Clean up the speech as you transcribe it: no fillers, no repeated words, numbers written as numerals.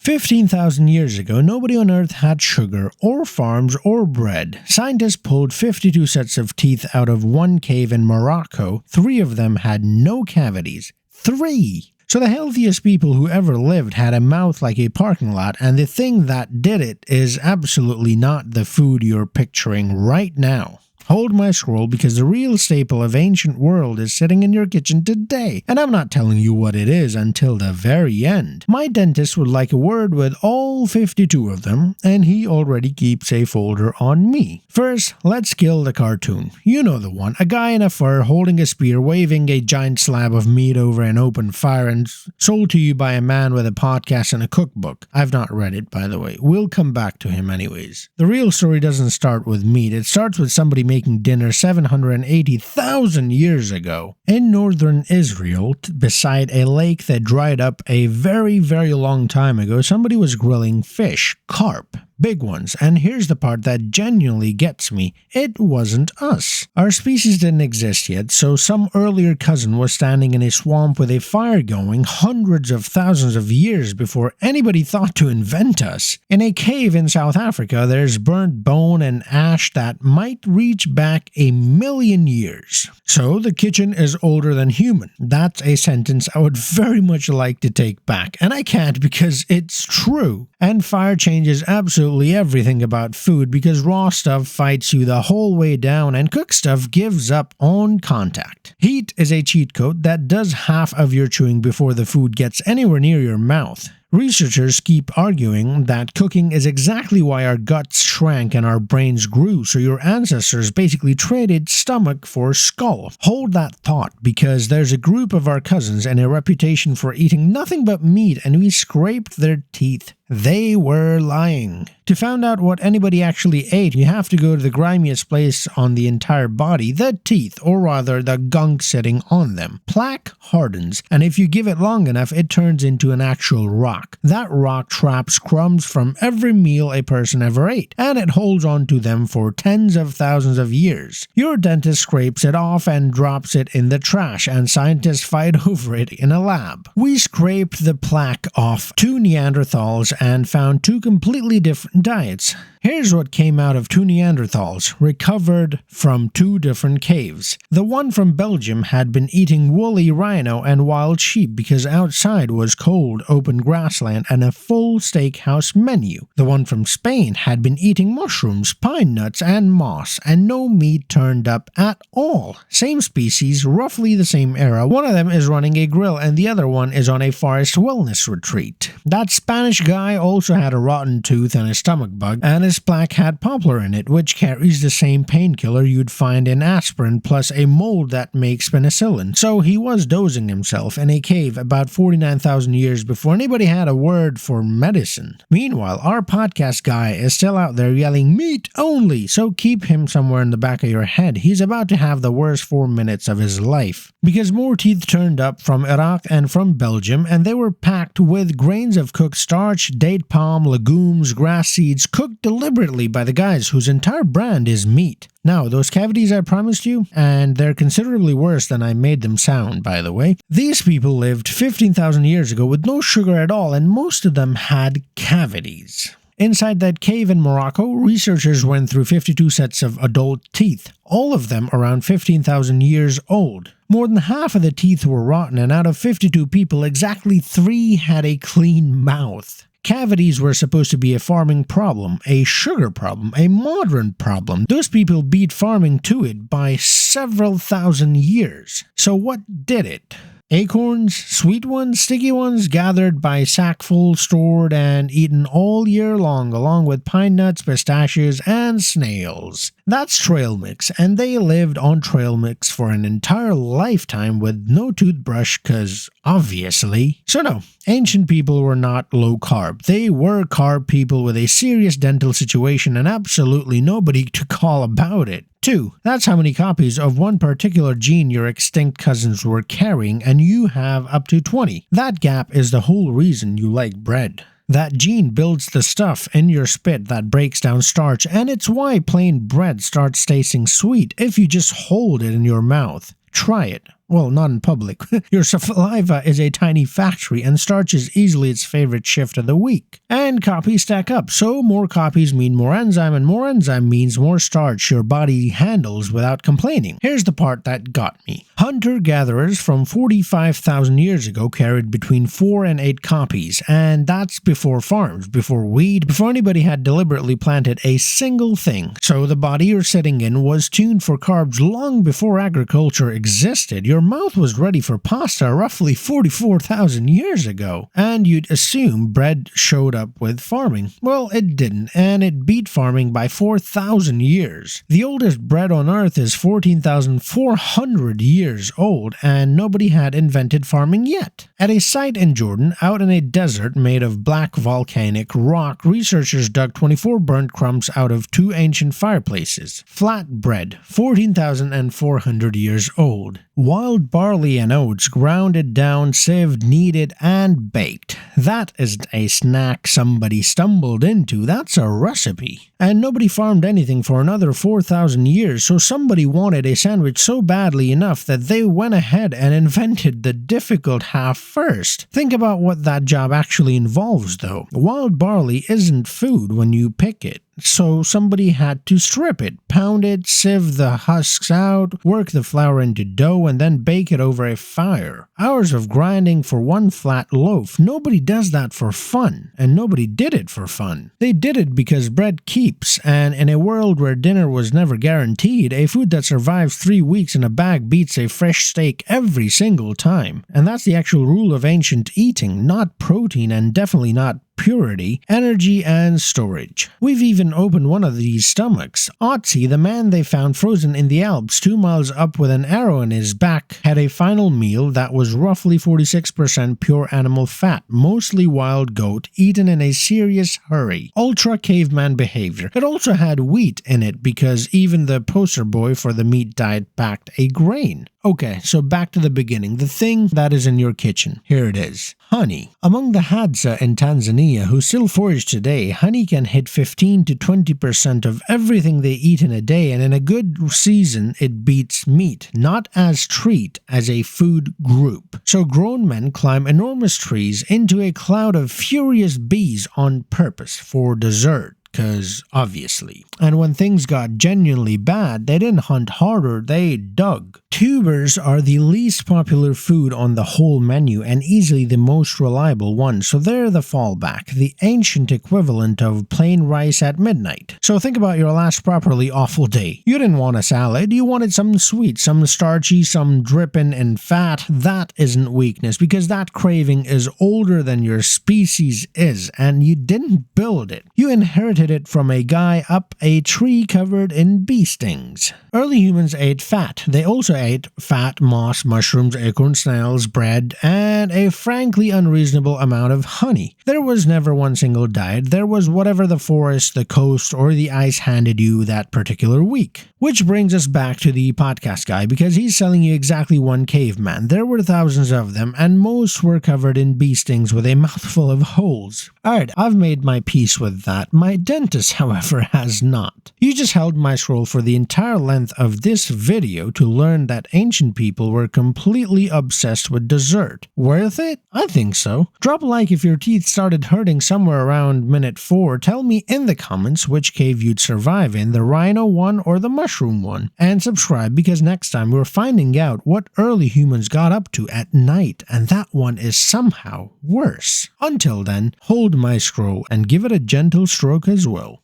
15,000 years ago, nobody on Earth had sugar, or farms, or bread. Scientists pulled 52 sets of teeth out of one cave in Morocco. 3 of them had no cavities. 3! So the healthiest people who ever lived had a mouth like a parking lot, and the thing that did it is absolutely not the food you're picturing right now. Hold my scroll, because the real staple of ancient world is sitting in your kitchen today, and I'm not telling you what it is until the very end. My dentist would like a word with all 52 of them, and he already keeps a folder on me. First, let's kill the cartoon. You know the one, a guy in a fur holding a spear waving a giant slab of meat over an open fire and sold to you by a man with a podcast and a cookbook. I've not read it, by the way. We'll come back to him anyways. The real story doesn't start with meat, it starts with somebody making dinner 780,000 years ago. In northern Israel, beside a lake that dried up a very, very long time ago, somebody was grilling fish, carp. Big ones, and here's the part that genuinely gets me. It wasn't us. Our species didn't exist yet, so some earlier cousin was standing in a swamp with a fire going hundreds of thousands of years before anybody thought to invent us. In a cave in South Africa, there's burnt bone and ash that might reach back 1,000,000 years. So the kitchen is older than human. That's a sentence I would very much like to take back, and I can't because it's true. And fire changes absolutely everything about food, because raw stuff fights you the whole way down and cooked stuff gives up on contact. Heat is a cheat code that does half of your chewing before the food gets anywhere near your mouth. Researchers keep arguing that cooking is exactly why our guts shrank and our brains grew, so your ancestors basically traded stomach for skull. Hold that thought, because there's a group of our cousins and a reputation for eating nothing but meat, and we scraped their teeth. They were lying. To find out what anybody actually ate, you have to go to the grimiest place on the entire body, the teeth, or rather the gunk sitting on them. Plaque hardens, and if you give it long enough, it turns into an actual rock. That rock traps crumbs from every meal a person ever ate, and it holds on to them for tens of thousands of years. Your dentist scrapes it off and drops it in the trash, and scientists fight over it in a lab. We scraped the plaque off 2 Neanderthals and found 2 completely different diets. Here's what came out of 2 Neanderthals, recovered from 2 different caves. The one from Belgium had been eating woolly rhino and wild sheep because outside was cold, open grassland and a full steakhouse menu. The one from Spain had been eating mushrooms, pine nuts, and moss, and no meat turned up at all. Same species, roughly the same era. One of them is running a grill and the other one is on a forest wellness retreat. That Spanish guy also had a rotten tooth and a stomach bug, and his plaque had poplar in it, which carries the same painkiller you'd find in aspirin plus a mold that makes penicillin. So he was dosing himself in a cave about 49,000 years before anybody had a word for medicine. Meanwhile, our podcast guy is still out there yelling meat only, so keep him somewhere in the back of your head. He's about to have the worst 4 minutes of his life. Because more teeth turned up from Iraq and from Belgium, and they were packed with grains of cooked starch, date palm, legumes, grass seeds, cooked deliberately by the guys whose entire brand is meat. Now, those cavities I promised you, and they're considerably worse than I made them sound, by the way. These people lived 15,000 years ago with no sugar at all, and most of them had cavities. Inside that cave in Morocco, researchers went through 52 sets of adult teeth, all of them around 15,000 years old. More than half of the teeth were rotten, and out of 52 people, exactly 3 had a clean mouth. Cavities were supposed to be a farming problem, a sugar problem, a modern problem. Those people beat farming to it by several thousand years. So what did it? Acorns, sweet ones, sticky ones, gathered by sackful, stored and eaten all year long, along with pine nuts, pistachios, and snails. That's trail mix, and they lived on trail mix for an entire lifetime with no toothbrush, cause obviously. So no, ancient people were not low carb. They were carb people with a serious dental situation and absolutely nobody to call about it. 2. That's how many copies of one particular gene your extinct cousins were carrying, and you have up to 20. That gap is the whole reason you like bread. That gene builds the stuff in your spit that breaks down starch, and it's why plain bread starts tasting sweet if you just hold it in your mouth. Try it. Well, not in public. Your saliva is a tiny factory, and starch is easily its favorite shift of the week. And copies stack up, so more copies mean more enzyme, and more enzyme means more starch your body handles without complaining. Here's the part that got me. Hunter-gatherers from 45,000 years ago carried between 4 and 8 copies, and that's before farms, before weed, before anybody had deliberately planted a single thing. So the body you're sitting in was tuned for carbs long before agriculture existed. Your mouth was ready for pasta roughly 44,000 years ago, and you'd assume bread showed up with farming. Well, it didn't, and it beat farming by 4,000 years. The oldest bread on Earth is 14,400 years old, and nobody had invented farming yet. At a site in Jordan, out in a desert made of black volcanic rock, researchers dug 24 burnt crumbs out of 2 ancient fireplaces. Flat bread, 14,400 years old. Wild barley and oats grounded down, sieved, kneaded, and baked. That isn't a snack somebody stumbled into, that's a recipe. And nobody farmed anything for another 4,000 years, so somebody wanted a sandwich so badly enough that they went ahead and invented the difficult half first. Think about what that job actually involves though. Wild barley isn't food when you pick it. So somebody had to strip it, pound it, sieve the husks out, work the flour into dough, and then bake it over a fire. Hours of grinding for one flat loaf. Nobody does that for fun, and nobody did it for fun. They did it because bread keeps, and in a world where dinner was never guaranteed, a food that survives 3 weeks in a bag beats a fresh steak every single time. And that's the actual rule of ancient eating, not protein and definitely not purity, energy, and storage. We've even opened one of these stomachs. Otzi, the man they found frozen in the Alps 2 miles up with an arrow in his back, had a final meal that was roughly 46% pure animal fat, mostly wild goat, eaten in a serious hurry. Ultra caveman behavior. It also had wheat in it because even the poster boy for the meat diet packed a grain. Okay, so back to the beginning, the thing that is in your kitchen. Here it is. Honey. Among the Hadza in Tanzania, who still forage today, honey can hit 15 to 20% of everything they eat in a day, and in a good season, it beats meat, not as treat, as a food group. So grown men climb enormous trees into a cloud of furious bees on purpose for dessert. Because obviously. And when things got genuinely bad, they didn't hunt harder, they dug. Tubers are the least popular food on the whole menu and easily the most reliable one, so they're the fallback, the ancient equivalent of plain rice at midnight. So think about your last properly awful day. You didn't want a salad, you wanted something sweet, some starchy, some dripping in fat. That isn't weakness, because that craving is older than your species is, and you didn't build it. You inherited it from a guy up a tree covered in bee stings. Early humans ate fat. They also ate fat, moss, mushrooms, acorn snails, bread, and a frankly unreasonable amount of honey. There was never one single diet. There was whatever the forest, the coast, or the ice handed you that particular week. Which brings us back to the podcast guy, because he's selling you exactly one caveman. There were thousands of them, and most were covered in bee stings with a mouthful of holes. Alright, I've made my peace with that. My dentist, however, has not. You just held my scroll for the entire length of this video to learn that ancient people were completely obsessed with dessert. Worth it? I think so. Drop a like if your teeth started hurting somewhere around minute 4. Tell me in the comments which cave you'd survive in, the rhino one or the mushroom one. And subscribe, because next time we're finding out what early humans got up to at night, and that one is somehow worse. Until then, hold my scroll and give it a gentle stroke as well.